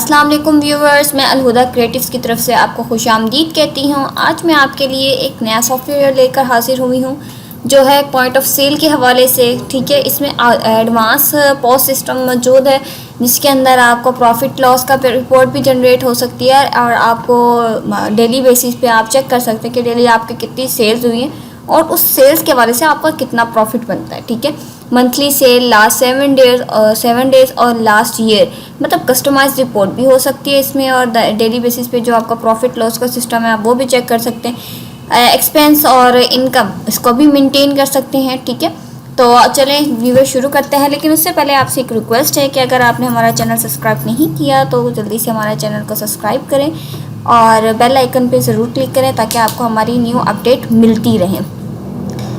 अस्सलाम वालेकुम व्यूवर्स, मैं अलहुदा क्रिएटिव्स की तरफ से आपको खुशामदीद कहती हूँ। आज मैं आपके लिए एक नया सॉफ्टवेयर लेकर हाजिर हुई हूँ जो है पॉइंट ऑफ सेल के हवाले से। ठीक है, इसमें एडवांस पॉस सिस्टम मौजूद है जिसके अंदर आपको प्रॉफिट लॉस का रिपोर्ट भी जनरेट हो सकती है और आपको डेली बेसिस पे आप चेक कर सकते हैं कि डेली आपके कितनी सेल्स हुई हैं और उस सेल्स के हवाले से आपका कितना प्रॉफिट बनता है। ठीक है, मंथली सेल, लास्ट 7 डेज और लास्ट ईयर, मतलब कस्टमाइज रिपोर्ट भी हो सकती है इसमें और डेली बेसिस पे जो आपका प्रॉफिट लॉस का सिस्टम है आप वो भी चेक कर सकते हैं। एक्सपेंस और इनकम इसको भी मेंटेन कर सकते हैं। ठीक है, तो चलें वीडियो शुरू करते हैं, लेकिन उससे पहले आपसे एक रिक्वेस्ट है कि अगर आपने हमारा चैनल सब्सक्राइब नहीं किया तो जल्दी से हमारा चैनल को सब्सक्राइब करें और बेल आइकन पे ज़रूर क्लिक करें ताकि आपको हमारी न्यू अपडेट मिलती रहे।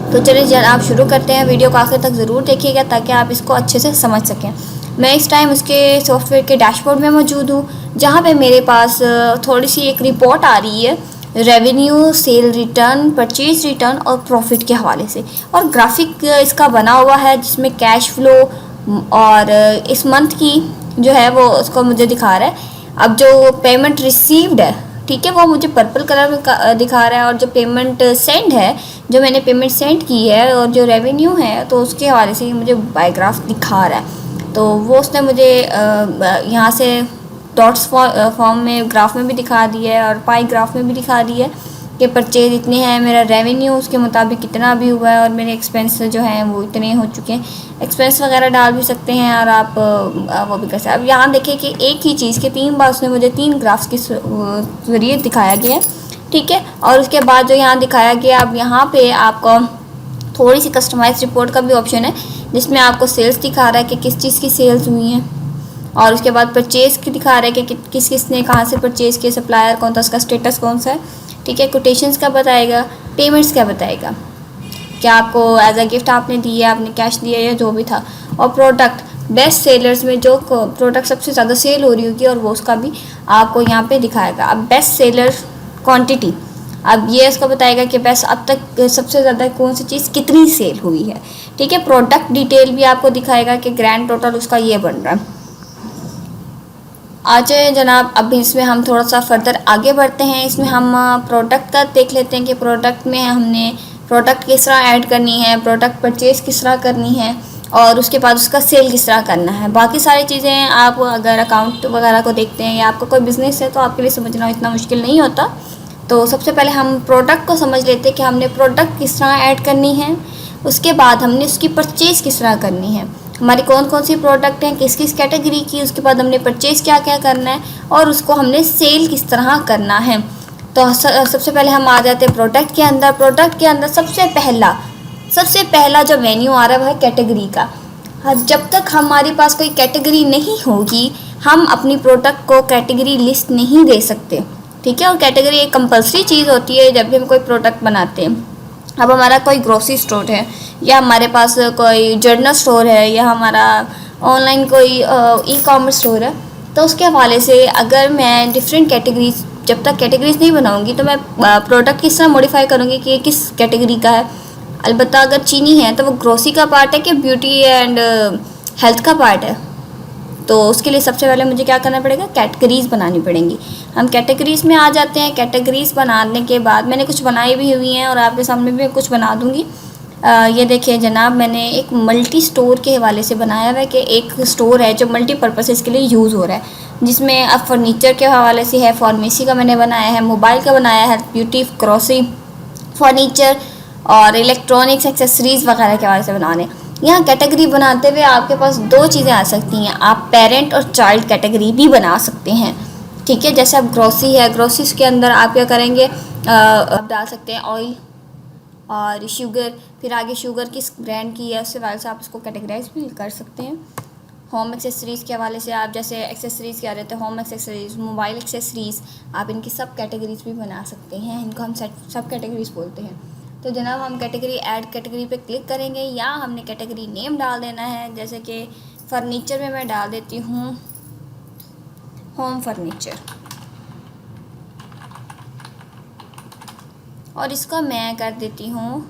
तो चलिए जब आप शुरू करते हैं, वीडियो को आखिर तक ज़रूर देखिएगा ताकि आप इसको अच्छे से समझ सकें। मैं इस टाइम उसके सॉफ्टवेयर के डैशबोर्ड में मौजूद हूँ जहाँ पे मेरे पास थोड़ी सी एक रिपोर्ट आ रही है revenue, cell return, purchase return और प्रॉफिट के हवाले से, और ग्राफिक इसका बना हुआ है जिसमें कैश फ्लो और इस मंथ की जो है वो उसको मुझे दिखा रहा है। अब जो पेमेंट रिसीव्ड है, ठीक है, वो मुझे पर्पल कलर में दिखा रहा है और जो पेमेंट सेंड है, जो मैंने पेमेंट सेंड की है और जो रेवेन्यू है तो उसके हवाले से मुझे बाय ग्राफ दिखा रहा है। तो वो उसने मुझे यहाँ से डॉट्स फॉर्म में ग्राफ में भी दिखा दिया है और पाई ग्राफ में भी दिखा दिया है कि परचेज इतने हैं, मेरा रेवेन्यू उसके मुताबिक कितना भी हुआ है और मेरे एक्सपेंस जो हैं वो इतने हो चुके हैं। एक्सपेंस वगैरह डाल भी सकते हैं और आप वो भी कर सकते हैं। अब यहाँ देखिए कि एक ही चीज़ के 3 बार उसने मुझे 3 ग्राफ्स के ज़रिए दिखाया गया है। ठीक है, और उसके बाद जो यहाँ दिखाया गया, अब यहाँ पे आपको थोड़ी सी कस्टमाइज रिपोर्ट का भी ऑप्शन है जिसमें आपको सेल्स दिखा रहा है कि किस चीज़ की सेल्स हुई हैं और उसके बाद परचेज़ की दिखा रहा है कि किस किस ने कहाँ से परचेज़ किया, सप्लायर कौन था, उसका स्टेटस कौन सा है। ठीक है, कोटेशंस का बताएगा, पेमेंट्स क्या बताएगा, क्या आपको एज अ गिफ्ट आपने दिया, आपने कैश दिया या जो भी था, और प्रोडक्ट बेस्ट सेलर्स में जो प्रोडक्ट सबसे ज़्यादा सेल हो रही होगी और वो उसका भी आपको यहाँ पे दिखाएगा। अब बेस्ट सेलर क्वांटिटी, अब ये इसको बताएगा कि बेस्ट अब तक सबसे ज़्यादा कौन सी चीज़ कितनी सेल हुई है। ठीक है, प्रोडक्ट डिटेल भी आपको दिखाएगा कि ग्रैंड टोटल उसका ये बन रहा है। आज जनाब अब इसमें हम थोड़ा सा फर्दर आगे बढ़ते हैं। इसमें हम प्रोडक्ट का देख लेते हैं कि प्रोडक्ट में हमने प्रोडक्ट किस तरह ऐड करनी है, प्रोडक्ट परचेज़ किस तरह करनी है और उसके बाद उसका सेल किस तरह करना है। बाकी सारी चीज़ें आप अगर अकाउंट वगैरह को देखते हैं या आपका कोई बिज़नेस है तो आपके लिए समझना इतना मुश्किल नहीं होता। तो सबसे पहले हम प्रोडक्ट को समझ लेते हैं कि हमने प्रोडक्ट किस तरह ऐड करनी है, उसके बाद हमने उसकी परचेज़ किस तरह करनी है, हमारी कौन कौन सी प्रोडक्ट हैं, किस किस कैटेगरी की, उसके बाद हमने परचेज़ क्या क्या करना है और उसको हमने सेल किस तरह करना है। तो सबसे पहले हम आ जाते हैं प्रोडक्ट के अंदर। प्रोडक्ट के अंदर सबसे पहला जो मेन्यू आ रहा है वह है कैटेगरी का। जब तक हमारे पास कोई कैटेगरी नहीं होगी हम अपनी प्रोडक्ट को कैटेगरी लिस्ट नहीं दे सकते। ठीक है, और कैटेगरी एक कंपल्सरी चीज़ होती है जब भी हम कोई प्रोडक्ट बनाते हैं। अब हमारा कोई ग्रोसरी स्टोर है या हमारे पास कोई जनरल स्टोर है या हमारा ऑनलाइन कोई ई कॉमर्स स्टोर है, तो उसके हवाले से अगर मैं डिफरेंट कैटेगरीज, जब तक कैटेगरीज नहीं बनाऊंगी तो मैं प्रोडक्ट किस तरह मॉडिफाई करूँगी कि ये किस कैटेगरी का है। अलबत्ता अगर चीनी है तो वो ग्रोसरी का पार्ट है कि ब्यूटी एंड हेल्थ का पार्ट है। तो उसके लिए सबसे पहले मुझे क्या करना पड़ेगा, कैटेगरीज़ बनानी पड़ेंगी। हम कैटेगरीज़ में आ जाते हैं। कैटेगरीज़ बनाने के बाद मैंने कुछ बनाई भी हुई हैं और आपके सामने भी कुछ बना दूँगी। ये देखिए जनाब, मैंने एक मल्टी स्टोर के हवाले से बनाया हुआ है कि एक स्टोर है जो मल्टीपर्पसेस के लिए यूज़ हो रहा है, जिसमें अब फर्नीचर के हवाले से है, फार्मेसी का मैंने बनाया है, मोबाइल का बनाया है, ब्यूटी, ग्रोसरी, फर्नीचर और इलेक्ट्रॉनिक्स एक्सेसरीज़ वगैरह के हवाले से बनाने। यहाँ कैटेगरी बनाते हुए आपके पास 2 चीज़ें आ सकती हैं, आप पेरेंट और चाइल्ड कैटेगरी भी बना सकते हैं। ठीक है, जैसे अब ग्रोसरी है, ग्रोसरीज के अंदर आप क्या करेंगे, आप डाल सकते हैं ऑयल और शुगर, फिर आगे शुगर किस ब्रांड की है उसके हवाले से आप उसको कैटेगराइज भी कर सकते हैं। होम एक्सेसरीज़ के हवाले से आप जैसे एक्सेसरीज़ क्या रहते हैं, होम एक्सेसरीज़, मोबाइल एक्सेसरीज़, आप इनकी सब कैटेगरीज भी बना सकते हैं। इनको हम सब कैटेगरीज बोलते हैं। तो जनाब हम कैटेगरी ऐड कैटेगरी पे क्लिक करेंगे या हमने कैटेगरी नेम डाल देना है, जैसे कि फ़र्नीचर में मैं डाल देती हूँ होम फर्नीचर और इसको मैं कर देती हूँ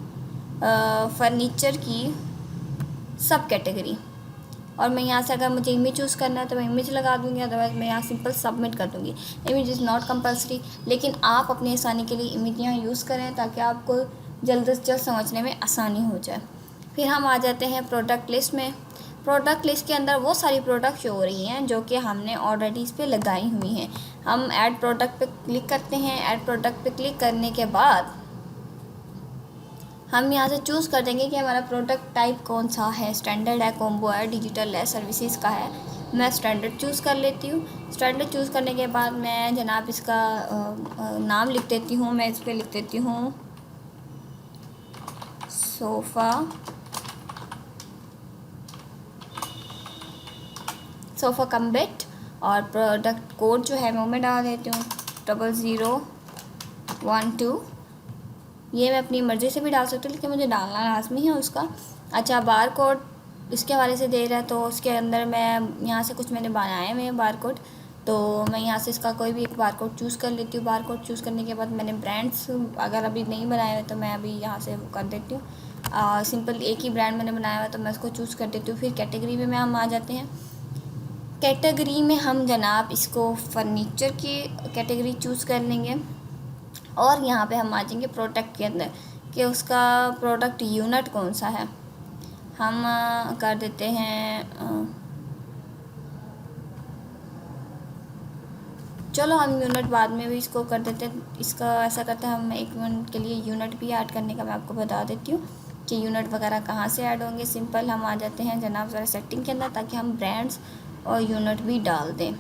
फर्नीचर की सब कैटेगरी। और मैं यहाँ से अगर मुझे इमेज चूज़ करना है तो मैं इमेज लगा दूँगी, अदरवाइज़ मैं यहाँ सिंपल सबमिट कर दूँगी। इमेज इज़ नॉट कंपल्सरी, लेकिन आप अपनी आसानी के लिए इमेज यहाँ यूज़ करें ताकि आपको जल्द से जल्द समझने में आसानी हो जाए। फिर हम आ जाते हैं प्रोडक्ट लिस्ट में। प्रोडक्ट लिस्ट के अंदर वो सारी प्रोडक्ट शो हो रही हैं जो कि हमने ऑलरेडी इस पर लगाई हुई हैं। हम ऐड प्रोडक्ट पे क्लिक करते हैं। ऐड प्रोडक्ट पे क्लिक करने के बाद हम यहाँ से चूज़ कर देंगे कि हमारा प्रोडक्ट टाइप कौन सा है, स्टैंडर्ड है, कॉम्बो है, डिजिटल है, सर्विसेज का है। मैं स्टैंडर्ड चूज़ कर लेती हूँ। स्टैंडर्ड चूज़ करने के बाद मैं जनाब इसका नाम लिख देती हूँ। मैं इस पर लिख देती हूँ सोफ़ा कम बेड, और प्रोडक्ट कोड जो है मैं डाल देती हूँ 0012। ये मैं अपनी मर्ज़ी से भी डाल सकती हूँ, लेकिन मुझे डालना लाजमी है उसका। अच्छा, बार कोड इसके हवाले से दे रहा है तो उसके अंदर मैं यहाँ से कुछ मैंने बनाए हुए हैं बार कोड, तो मैं यहाँ से इसका कोई भी एक बार कोड चूज़ कर लेती हूँ। बार कोड चूज़ करने के बाद मैंने ब्रांड्स अगर अभी नहीं बनाए हुए तो मैं अभी यहाँ से वो कर देती हूँ। सिंपल एक ही ब्रांड मैंने बनाया हुआ है तो मैं उसको चूज़ कर देती हूँ। फिर कैटेगरी में हम आ जाते हैं। कैटेगरी में हम जनाब इसको फर्नीचर की कैटेगरी चूज़ कर लेंगे, और यहाँ पे हम आ जाएंगे प्रोडक्ट के अंदर कि उसका प्रोडक्ट यूनिट कौन सा है। हम कर देते हैं चलो हम यूनिट बाद में भी इसको कर देते हैं। इसका ऐसा करते हैं, हम 1 मिनट के लिए यूनिट भी ऐड करने का मैं आपको बता देती हूँ कि यूनिट वगैरह कहाँ से ऐड होंगे। सिंपल हम आ जाते हैं जनाब ज़रा सेटिंग के अंदर, ताकि हम ब्रांड्स और यूनिट भी डाल दें।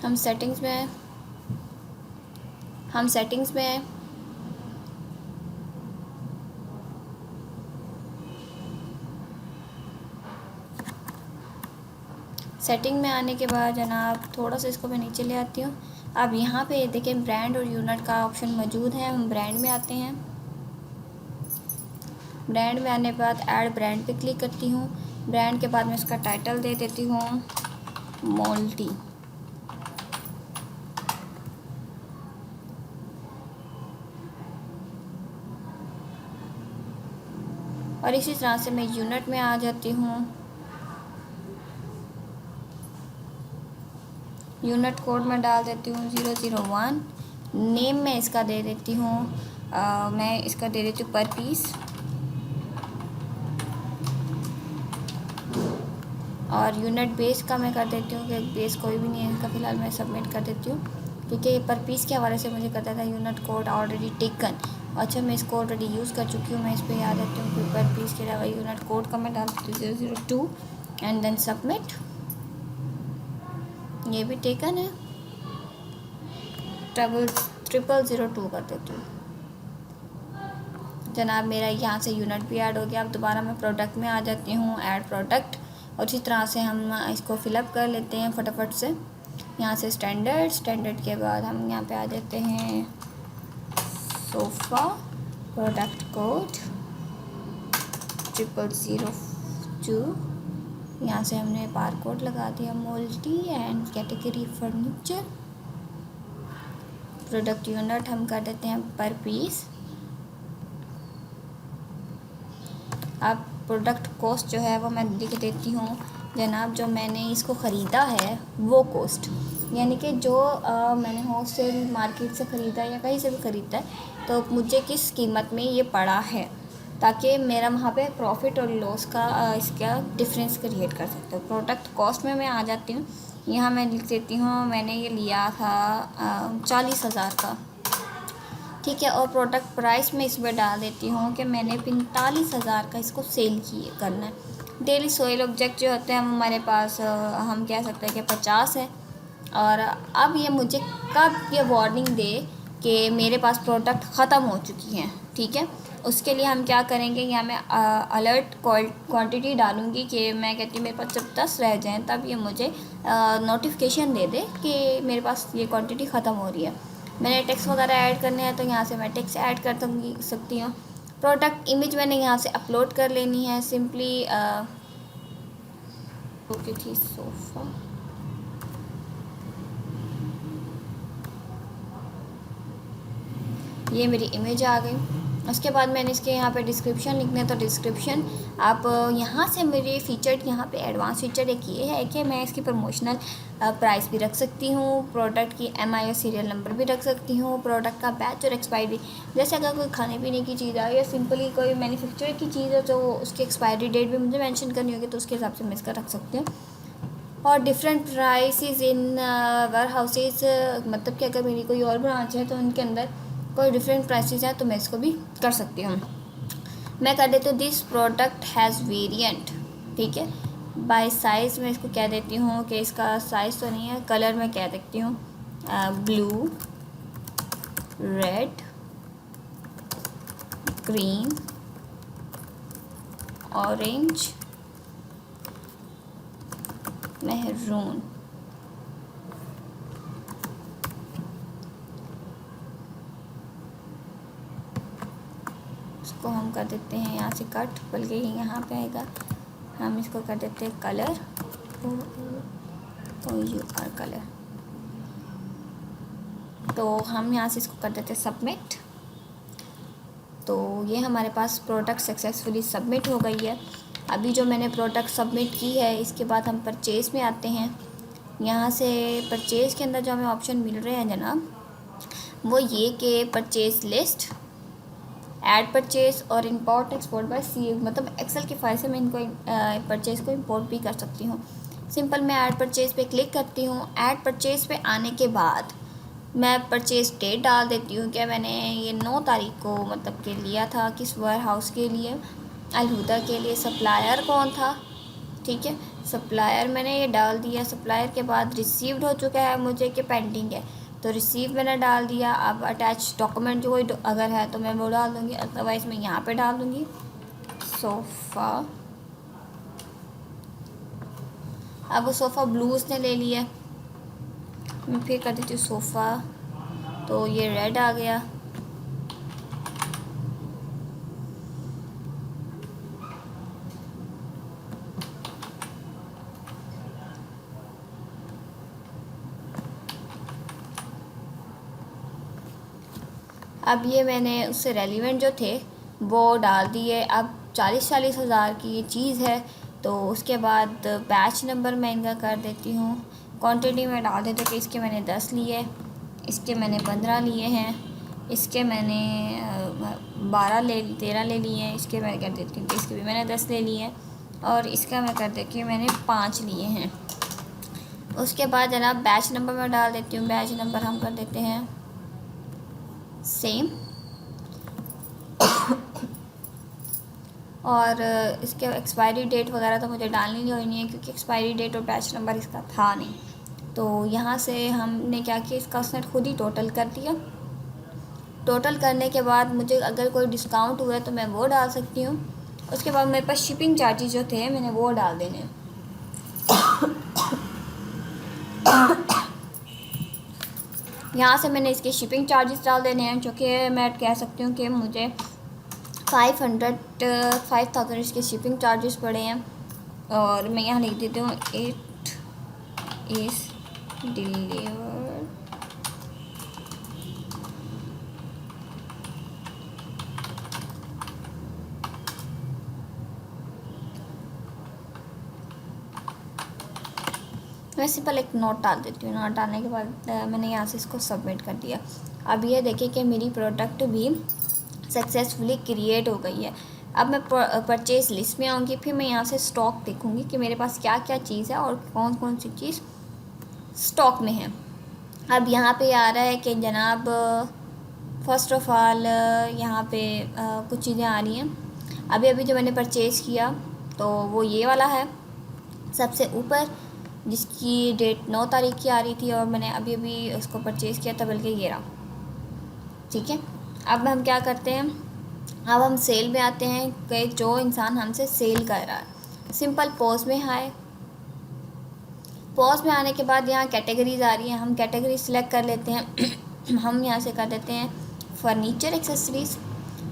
हम सेटिंग्स में हैं। सेटिंग में आने के बाद जनाब थोड़ा सा इसको मैं नीचे ले आती हूँ। अब यहाँ पे देखें ब्रांड और यूनिट का ऑप्शन मौजूद है। हम ब्रांड में आते हैं। ब्रांड में आने के बाद ऐड ब्रांड पे क्लिक करती हूँ। ब्रांड के बाद मैं इसका टाइटल दे देती हूँ मोल्टी। और इसी तरह से मैं यूनिट में आ जाती हूँ। यूनिट कोड में डाल देती हूँ 001। नेम में इसका दे देती हूँ मैं इसका दे देती हूँ पर पीस, और यूनिट बेस का मैं कर देती हूँ कि बेस कोई भी नहीं है इसका, फ़िलहाल मैं सबमिट कर देती हूँ क्योंकि ये पर पीस के हवाले से मुझे करता था यूनिट कोड ऑलरेडी टेकन। अच्छा, मैं इसको ऑलरेडी यूज़ कर चुकी हूँ, मैं इस पर याद देती हूँ कि पर पीस के अलावा यूनिट कोड का मैं डाल देती हूँ 002 एंड देन सबमिट। ये भी टेकन है, 0002 कर देती हूँ। जनाब मेरा यहाँ से यूनिट भी ऐड हो गया। अब दोबारा मैं प्रोडक्ट में आ जाती हूँ, ऐड प्रोडक्ट, और इसी तरह से हम इसको फिलअप कर लेते हैं फटाफट से। यहाँ से स्टैंडर्ड के बाद हम यहाँ पे आ जाते हैं सोफ़ा, प्रोडक्ट कोड 0002। यहाँ से हमने बार कोड लगा दिया मोल्टी, and category furniture. Product unit हम कर देते हैं पर पीस। अब प्रोडक्ट कॉस्ट जो है वो मैं लिख देती हूँ जनाब, जो मैंने इसको ख़रीदा है वो कॉस्ट, यानी कि जो मैंने होलसेल मार्केट से ख़रीदा या कहीं से भी ख़रीदा है तो मुझे किस कीमत में ये पड़ा है, ताकि मेरा वहाँ पे प्रॉफिट और लॉस का इसका डिफरेंस क्रिएट कर सकते हो। प्रोडक्ट कॉस्ट में मैं आ जाती हूँ। यहाँ मैं लिख देती हूँ मैंने ये लिया था 40,000 का, ठीक है। और प्रोडक्ट प्राइस में इसमें डाल देती हूँ कि मैंने 45,000 का इसको सेल करना है। डेली सोयल ऑब्जेक्ट जो होते हैं हमारे पास हम कह सकते हैं कि 50 है। और अब ये मुझे कब ये वार्निंग दे कि मेरे पास प्रोडक्ट ख़त्म हो चुकी हैं, ठीक है। उसके लिए हम क्या करेंगे, यहाँ मैं अलर्ट क्वांटिटी डालूँगी कि मैं कहती हूँ मेरे पास जब 10 रह जाएँ तब ये मुझे नोटिफिकेशन दे दे कि मेरे पास ये क्वांटिटी ख़त्म हो रही है। मैंने टेक्स्ट वगैरह ऐड करने हैं तो यहाँ से मैं टेक्स्ट ऐड कर सकती हूँ। प्रोडक्ट इमेज मैंने यहाँ से अपलोड कर लेनी है। सिंपली की थी सोफ़ा। ये मेरी इमेज आ गई। उसके बाद मैंने इसके यहाँ पे डिस्क्रिप्शन लिखना है, तो डिस्क्रिप्शन आप यहाँ से मेरे फ़ीचर, यहाँ पे एडवांस फ़ीचर एक ये है कि मैं इसकी प्रमोशनल प्राइस भी रख सकती हूँ, प्रोडक्ट की एमआई और सीरियल नंबर भी रख सकती हूँ, प्रोडक्ट का बैच और एक्सपायरी। जैसे अगर कोई खाने पीने की चीज़ है या सिंपली कोई मैन्युफैक्चर की चीज़ है तो उसकी एक्सपायरी डेट भी मुझे मेंशन करनी होगी, तो उसके हिसाब से मैं इसका रख सकती हूँ। और different prices in warehouses, मतलब कि अगर मेरी कोई और ब्रांच है तो उनके अंदर कोई डिफरेंट प्राइसेस हैं तो मैं इसको भी कर सकती हूँ। मैं कर देती हूँ दिस प्रोडक्ट हैज़ वेरिएंट, ठीक है। बाय साइज़ मैं इसको कह देती हूँ कि इसका साइज़ तो नहीं है, कलर मैं कह देती हूँ blue, red, green, orange, maroon. इसको हम कर देते हैं यहाँ से कट, बल्कि यहाँ पे आएगा, हम इसको कर देते हैं कलर, OUR कलर। तो हम यहाँ से इसको कर देते हैं सबमिट। तो ये हमारे पास प्रोडक्ट सक्सेसफुली सबमिट हो गई है। अभी जो मैंने प्रोडक्ट सबमिट की है, इसके बाद हम परचेज़ में आते हैं। यहाँ से परचेज़ के अंदर जो हमें ऑप्शन मिल रहे हैं जनाब, वो ये कि परचेज़ लिस्ट, ऐड परचेज़ और इंपोर्ट एक्सपोर्ट बाय सी, मतलब एक्सेल की फाइल से मैं इनको परचेज़ को इंपोर्ट भी कर सकती हूँ। सिंपल मैं ऐड परचेज़ पे क्लिक करती हूँ। ऐड परचेज़ पे आने के बाद मैं परचेज़ डेट डाल देती हूँ कि मैंने ये 9 तारीख को मतलब कि लिया था, किस वेयर हाउस के लिए, अलहुदा के लिए। सप्लायर कौन था, ठीक है, सप्लायर मैंने ये डाल दिया। सप्लायर के बाद रिसीव्ड हो चुका है मुझे कि पेंडिंग है, तो रिसीव मैंने डाल दिया। अब अटैच डॉक्यूमेंट जो कोई अगर है तो मैं वो डाल दूँगी, अदरवाइज़ मैं यहाँ पे डाल दूँगी सोफ़ा। अब वो सोफ़ा ब्लू उसने ले लिया, मैं फिर कर देती हूँ सोफ़ा, तो ये रेड आ गया। अब ये मैंने उससे रेलिवेंट जो थे वो डाल दिए। अब 40-40 हज़ार की ये चीज़ है, तो उसके बाद बैच नंबर मैं इनका कर देती हूँ। क्वांटिटी में डाल देती हूँ कि इसके मैंने 10 लिए, इसके मैंने 15 लिए हैं, इसके मैंने 13 ले लिए हैं, इसके मैं कर देती हूँ कि इसके भी मैंने 10 ले लिए हैं, और इसका मैं कर देती हूँ मैंने 5 लिए हैं। उसके बाद जनाब बैच नंबर मैं डाल देती हूँ। बैच नंबर हम कर देते हैं सेम, और इसके एक्सपायरी डेट वगैरह तो मुझे डालनी नहीं है क्योंकि एक्सपायरी डेट और बैच नंबर इसका था नहीं। तो यहाँ से हमने क्या किया, इसका उसने खुद ही टोटल कर दिया। टोटल करने के बाद मुझे अगर कोई डिस्काउंट हुआ तो मैं वो डाल सकती हूँ। उसके बाद मेरे पास शिपिंग चार्जेस जो थे मैंने वो डाल देने हैं। यहाँ से मैंने इसके शिपिंग चार्जेस डाल देने हैं, जो कि मैं कह सकती हूँ कि मुझे 5000 इसके शिपिंग चार्जेस पड़े हैं। और मैं यहाँ लिख देती हूँ इट इज़ डिलीवर्ड मैं सिंपल एक नोट डाल देती हूँ। नोट डालने के बाद मैंने यहाँ से इसको सबमिट कर दिया। अब ये देखिए कि मेरी प्रोडक्ट भी सक्सेसफुली क्रिएट हो गई है। अब मैं परचेज़ लिस्ट में आऊँगी, फिर मैं यहाँ से स्टॉक देखूँगी कि मेरे पास क्या क्या चीज़ है और कौन कौन सी चीज़ स्टॉक में है। अब यहाँ पे आ रहा है कि जनाब फ़र्स्ट ऑफ़ ऑल यहाँ पे कुछ चीज़ें आ रही हैं। अभी अभी जो मैंने परचेज़ किया तो वो ये वाला है सबसे ऊपर, जिसकी डेट 9 तारीख की आ रही थी, और मैंने अभी अभी उसको परचेज़ किया था, बल्कि ये रहा, ठीक है। अब हम क्या करते हैं, अब हम सेल में आते हैं कि जो इंसान हमसे सेल कर रहा है। सिंपल पॉज में आए, पॉज में आने के बाद यहाँ कैटेगरीज आ रही हैं, हम कैटेगरी सिलेक्ट कर लेते हैं। हम यहाँ से कर देते हैं फर्नीचर एक्सेसरीज़।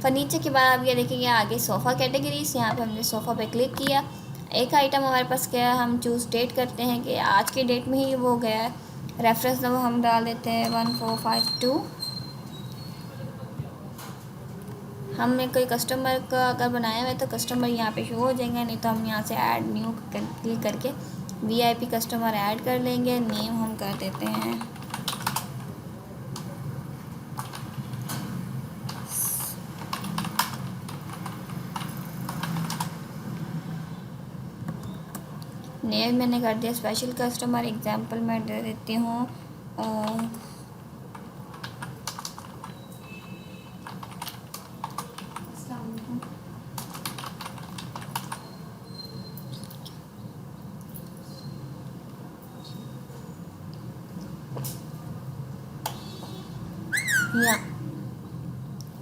फर्नीचर के बाद आप ये देखिए आगे सोफ़ा कैटेगरीज, यहाँ पे हमने सोफ़ा पे क्लिक किया। एक आइटम हमारे पास क्या है, हम चूज़ डेट करते हैं कि आज की डेट में ही वो गया है। रेफरेंस नंबर हम डाल देते हैं 1452। हमने कोई कस्टमर का अगर बनाया हुआ है तो कस्टमर यहाँ पे शो हो जाएंगे, नहीं तो हम यहाँ से ऐड न्यू क्लिक करके वीआईपी कस्टमर ऐड कर लेंगे। नेम हम कर देते हैं नेम मैंने कर दिया स्पेशल कस्टमर। एग्जांपल मैं दे देती हूँ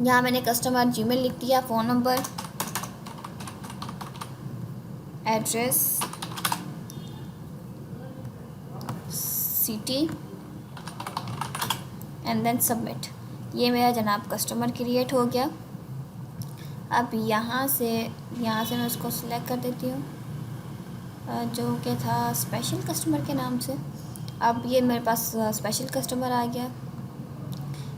यहाँ मैंने कस्टमर जीमेल लिख दिया, phone number, address, city and then submit. ये मेरा जनाब कस्टमर क्रिएट हो गया। अब यहाँ से मैं उसको सिलेक्ट कर देती हूँ जो कि था स्पेशल कस्टमर के नाम से। अब ये मेरे पास स्पेशल कस्टमर आ गया।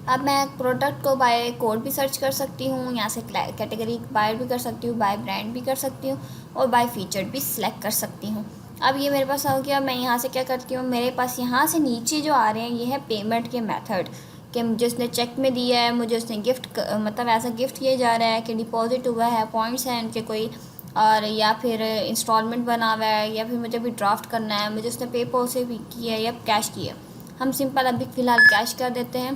अब मैं प्रोडक्ट को बाय कोड भी सर्च कर सकती हूँ, यहाँ से कैटेगरी बाय भी कर सकती हूँ, बाय ब्रांड भी कर सकती हूँ और बाय फीचर भी सिलेक्ट कर सकती हूँ। अब ये मेरे पास हो गया। मैं यहाँ से क्या करती हूँ, मेरे पास यहाँ से नीचे जो आ रहे हैं ये है पेमेंट के मेथड, कि मुझे उसने चेक में दिया है, मुझे उसने गिफ्ट मतलब ऐसा गिफ्ट किया जा रहा है कि डिपॉजिट हुआ है, पॉइंट्स हैं उनके कोई, और या फिर इंस्टॉलमेंट बना हुआ है, या फिर मुझे भी ड्राफ्ट करना है, मुझे उसने पेपल से भी किया है या कैश किया। हम सिंपल अभी फ़िलहाल कैश कर देते हैं।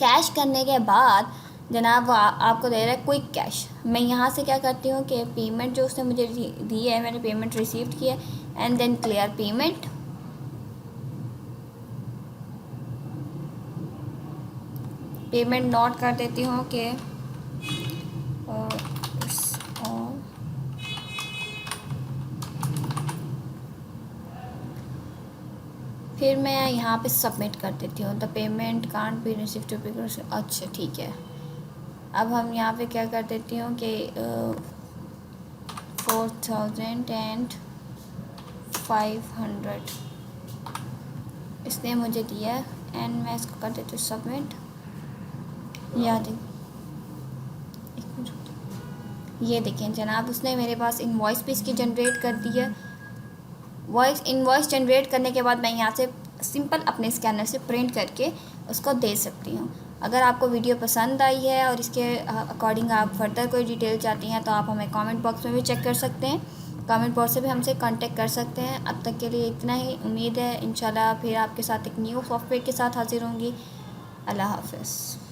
कैश करने के बाद जनाब आपको दे रहा है क्विक कैश। मैं यहाँ से क्या करती हूँ कि पेमेंट जो उसने मुझे दी है, मैंने पेमेंट रिसीव्ड किया and then clear payment. Payment note कर देती हूँ कि फिर मैं यहाँ पे सबमिट कर देती हूँ। The payment can't be receive to be. अच्छा ठीक है। अब हम यहाँ पे क्या कर देती हूँ कि 4500 इसने मुझे दिया एंड मैं इसको कर देती हूँ सबमिट। याद है, ये देखें जनाब उसने मेरे पास इनवॉइस भी इसकी जनरेट कर दी है। इनवॉइस जनरेट करने के बाद मैं यहाँ से सिंपल अपने स्कैनर से प्रिंट करके उसको दे सकती हूँ। अगर आपको वीडियो पसंद आई है और इसके अकॉर्डिंग आप फर्दर कोई डिटेल चाहती हैं तो आप हमें कमेंट बॉक्स में भी चेक कर सकते हैं, कमेंट बॉक्स से भी हमसे कांटेक्ट कर सकते हैं। अब तक के लिए इतना ही। उम्मीद है इंशाल्लाह फिर आपके साथ एक न्यू सॉफ्टवेयर के साथ हाजिर होंगी। अल्लाह हाफ़िज़।